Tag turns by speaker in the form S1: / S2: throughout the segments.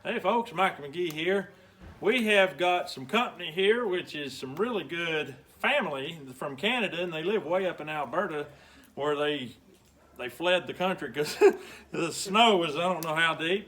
S1: Hey folks, Mike McGee here. We have got some company here, which is some really good family from Canada, and they live way up in Alberta, where they fled the country because the snow was I don't know how deep,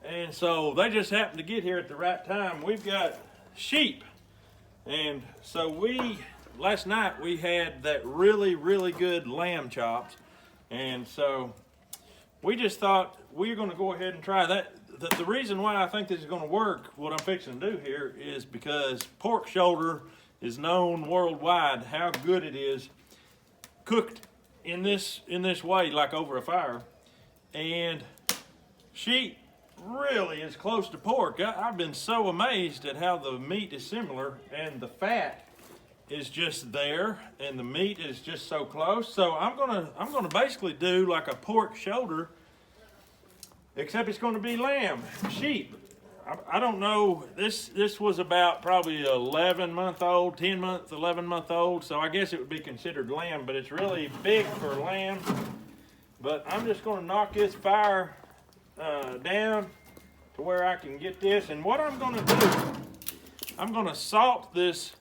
S1: and so they just happened to get here at the right time. We've got sheep, and so last night we had that really good lamb chops, and so we just thought we're going to go ahead and try that. The reason why I think this is going to work, what I'm fixing to do here, is because pork shoulder is known worldwide how good it is cooked in this way, like over a fire. And sheep really is close to pork. I've been so amazed at how the meat is similar and the fat is just there and the meat is just so close. So I'm gonna basically do like a pork shoulder, except it's going to be lamb, sheep. I don't know, this was about probably 11-month-old, 10-month, 11-month-old, so I guess it would be considered lamb, but it's really big for lamb. But I'm just going to knock this fire down to where I can get this. And what I'm going to do, I'm going to salt this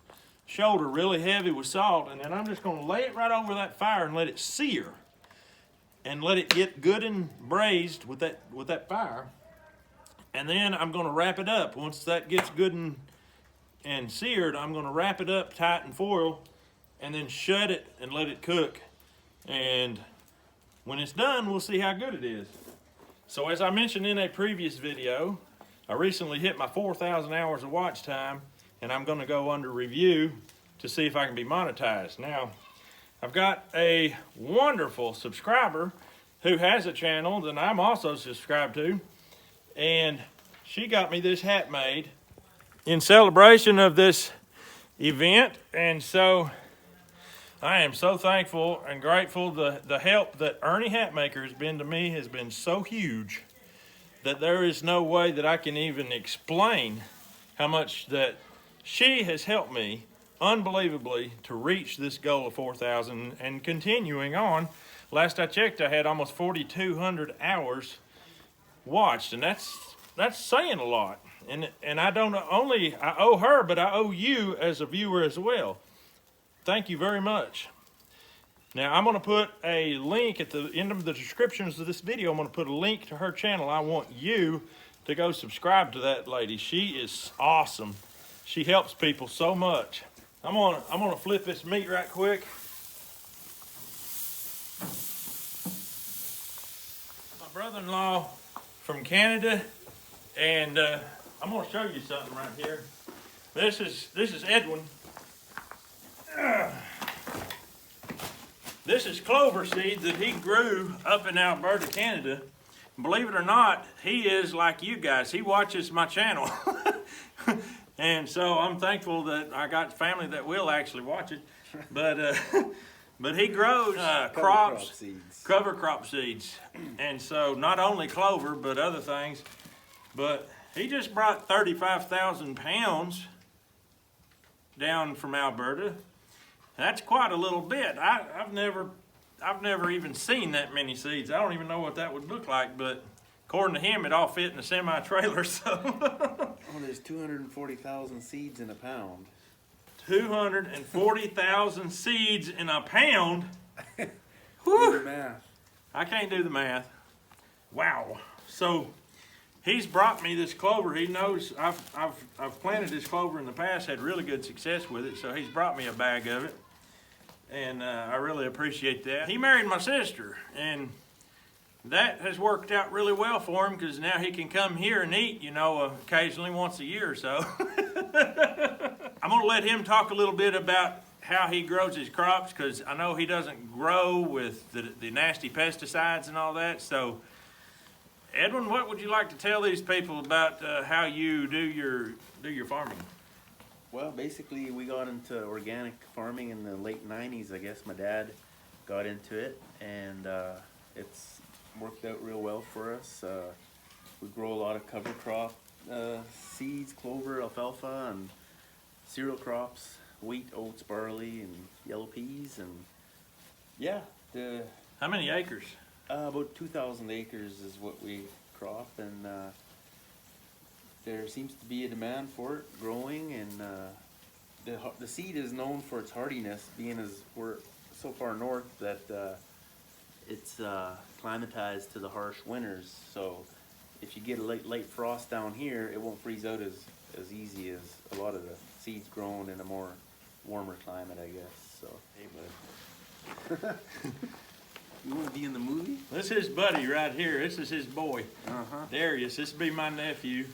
S1: shoulder really heavy with salt, and then I'm just going to lay it right over that fire and let it sear. And let it get good and braised with that fire. And then I'm going to wrap it up. Once that gets good and seared, I'm going to wrap it up tight in foil and then shut it and let it cook. And when it's done, we'll see how good it is. So as I mentioned in a previous video, I recently hit my 4,000 hours of watch time, and I'm going to go under review to see if I can be monetized. Now, I've got a wonderful subscriber who has a channel that I'm also subscribed to, and she got me this hat made in celebration of this event, and so I am so thankful and grateful. The help that Ernie Hatmaker has been to me has been so huge that there is no way that I can even explain how much that she has helped me unbelievably to reach this goal of 4,000 and continuing on. Last I checked, I had almost 4,200 hours watched, and that's saying a lot. And I don't only I owe her, but I owe you as a viewer as well. Thank you very much. Now I'm going to put a link at the end of the descriptions of this video. I'm going to put a link to her channel. I want you to go subscribe to that lady. She is awesome. She helps people so much. I'm gonna flip this meat right quick. My brother-in-law from Canada, and I'm gonna show you something right here. This is Edwin. This is clover seed that he grew up in Alberta, Canada. Believe it or not, he is like you guys. He watches my channel. And so I'm thankful that I got family that will actually watch it. But he grows cover crop seeds. And so not only clover, but other things. But he just brought 35,000 pounds down from Alberta. That's quite a little bit. I've never even seen that many seeds. I don't even know what that would look like, but according to him, it all fit in a semi-trailer, so.
S2: Oh, there's 240,000 seeds in a pound.
S1: 240,000 seeds in a pound?
S2: Do the math.
S1: I can't do the math. Wow. So he's brought me this clover. He knows I've planted this clover in the past, had really good success with it, so he's brought me a bag of it. And I really appreciate that. He married my sister, and that has worked out really well for him because now he can come here and eat, occasionally once a year or so. I'm going to let him talk a little bit about how he grows his crops because I know he doesn't grow with the nasty pesticides and all that. So, Edwin, what would you like to tell these people about how you do your farming?
S2: Well, basically, we got into organic farming in the late 90s, I guess. My dad got into it, and it's worked out real well for us. We grow a lot of cover crop seeds, clover, alfalfa, and cereal crops, wheat, oats, barley, and yellow peas, and yeah.
S1: How many acres?
S2: About 2,000 acres is what we crop, and there seems to be a demand for it growing, and the seed is known for its hardiness, being as we're so far north that it's climatized to the harsh winters. So if you get a late frost down here, it won't freeze out as easy as a lot of the seeds grown in a more warmer climate, I guess. So hey, bud. You want to be in the movie?
S1: This is his buddy right here. This is his boy.
S2: Uh-huh.
S1: Darius. This would be my nephew.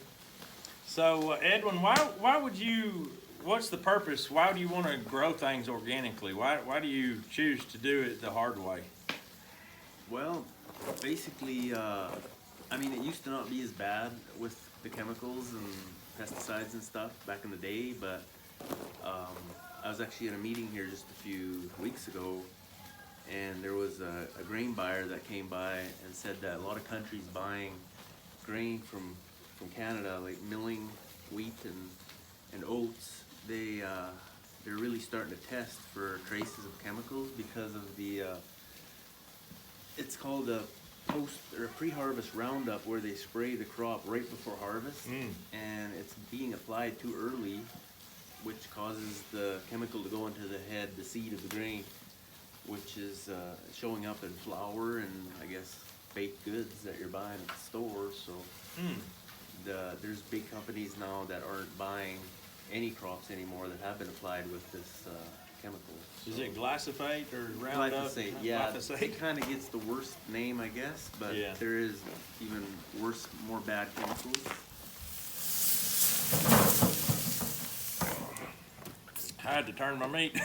S1: So, Edwin, why would you, what's the purpose? Why do you want to grow things organically? Why do you choose to do it the hard way?
S2: Well, basically, I mean, it used to not be as bad with the chemicals and pesticides and stuff back in the day, but I was actually at a meeting here just a few weeks ago, and there was a grain buyer that came by and said that a lot of countries buying grain from Canada, like milling wheat and oats, they're really starting to test for traces of chemicals because of the it's called a post or a pre-harvest roundup, where they spray the crop right before harvest, and it's being applied too early, which causes the chemical to go into the seed of the grain, which is showing up in flour and I guess baked goods that you're buying at the store. So there's big companies now that aren't buying any crops anymore that have been applied with this chemical.
S1: Is it glyphosate or Roundup?
S2: Glyphosate, yeah.
S1: Glyphosate?
S2: It kind of gets the worst name, I guess, but
S1: yeah,
S2: there is even worse, more bad chemicals.
S1: I had to turn my meat.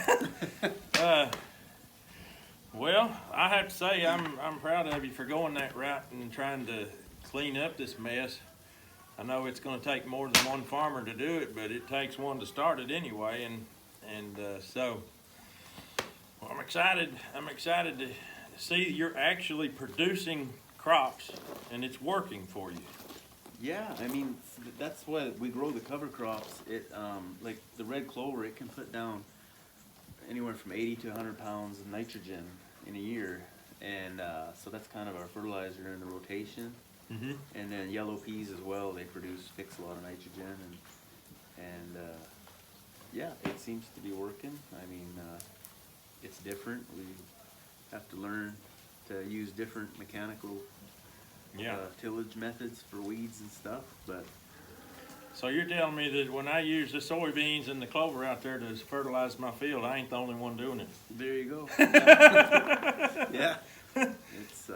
S1: Well, I have to say I'm proud of you for going that route and trying to clean up this mess. I know it's going to take more than one farmer to do it, but it takes one to start it anyway, and so well, I'm excited. I'm excited to see you're actually producing crops and it's working for you.
S2: Yeah, I mean, that's why we grow the cover crops. It like the red clover, it can put down anywhere from 80 to 100 pounds of nitrogen in a year, and so that's kind of our fertilizer in the rotation. And then yellow peas as well, they fix a lot of nitrogen, and yeah, it seems to be working. I mean, it's different. We have to learn to use different mechanical tillage methods for weeds and stuff, but.
S1: So you're telling me that when I use the soybeans and the clover out there to fertilize my field, I ain't the only one doing it?
S2: There you go. Yeah, it's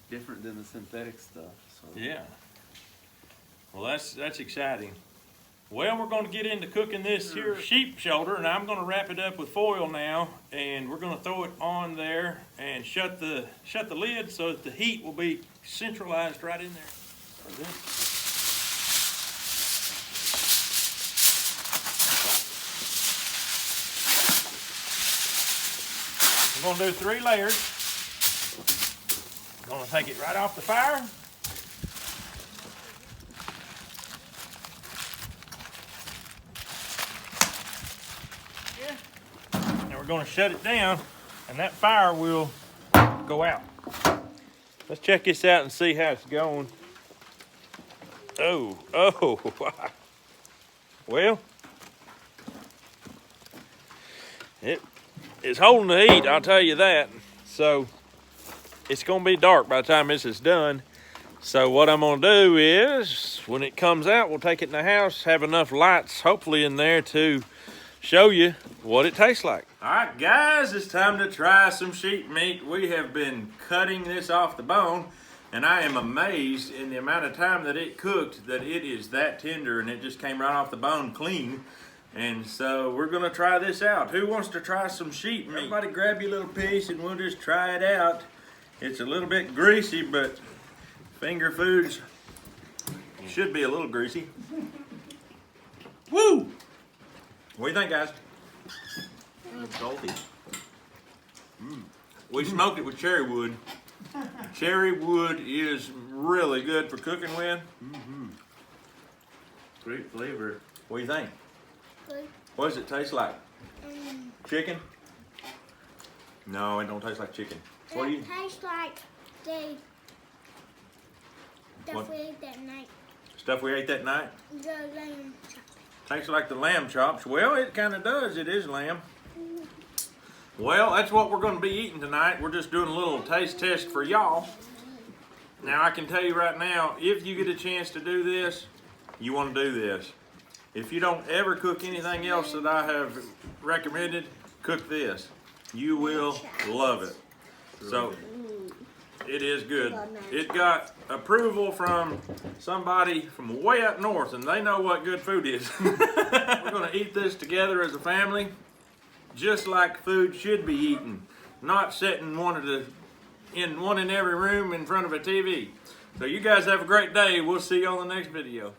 S2: different than the synthetic stuff. So.
S1: Yeah. Well, that's exciting. Well, we're going to get into cooking this here sheep shoulder, and I'm going to wrap it up with foil now, and we're going to throw it on there and shut the lid so that the heat will be centralized right in there. We're going to do 3 layers. I'm going to take it right off the fire. And we're going to shut it down, and that fire will go out. Let's check this out and see how it's going. Oh, well, it's holding the heat, I'll tell you that. So it's going to be dark by the time this is done. So what I'm going to do is, when it comes out, we'll take it in the house, have enough lights hopefully in there to show you what it tastes like. All right, guys, it's time to try some sheep meat. We have been cutting this off the bone, and I am amazed in the amount of time that it cooked that it is that tender, and it just came right off the bone clean. And so we're gonna try this out. Who wants to try some sheep meat? Everybody grab your little piece and we'll just try it out. It's a little bit greasy, but finger foods should be a little greasy. Woo! What do you think, guys?
S2: It's salty.
S1: We smoked it with cherry wood. Cherry wood is really good for cooking with.
S2: Great flavor.
S1: What do you think?
S3: Good.
S1: What does it taste like? Chicken? No, it don't taste like chicken. What do you?
S3: It tastes like the
S1: What?
S3: food that night.
S1: Stuff we ate that night?
S3: The lamb chop.
S1: Tastes like the lamb chops. Well, it kind of does. It is lamb. Well, that's what we're going to be eating tonight. We're just doing a little taste test for y'all. Now, I can tell you right now, if you get a chance to do this, you want to do this. If you don't ever cook anything else that I have recommended, cook this. You will love it. So, it is good. It got approval from somebody from way up north, and they know what good food is. We're going to eat this together as a family, just like food should be eaten, not sitting in every room in front of a TV. So you guys have a great day. We'll see you on the next video.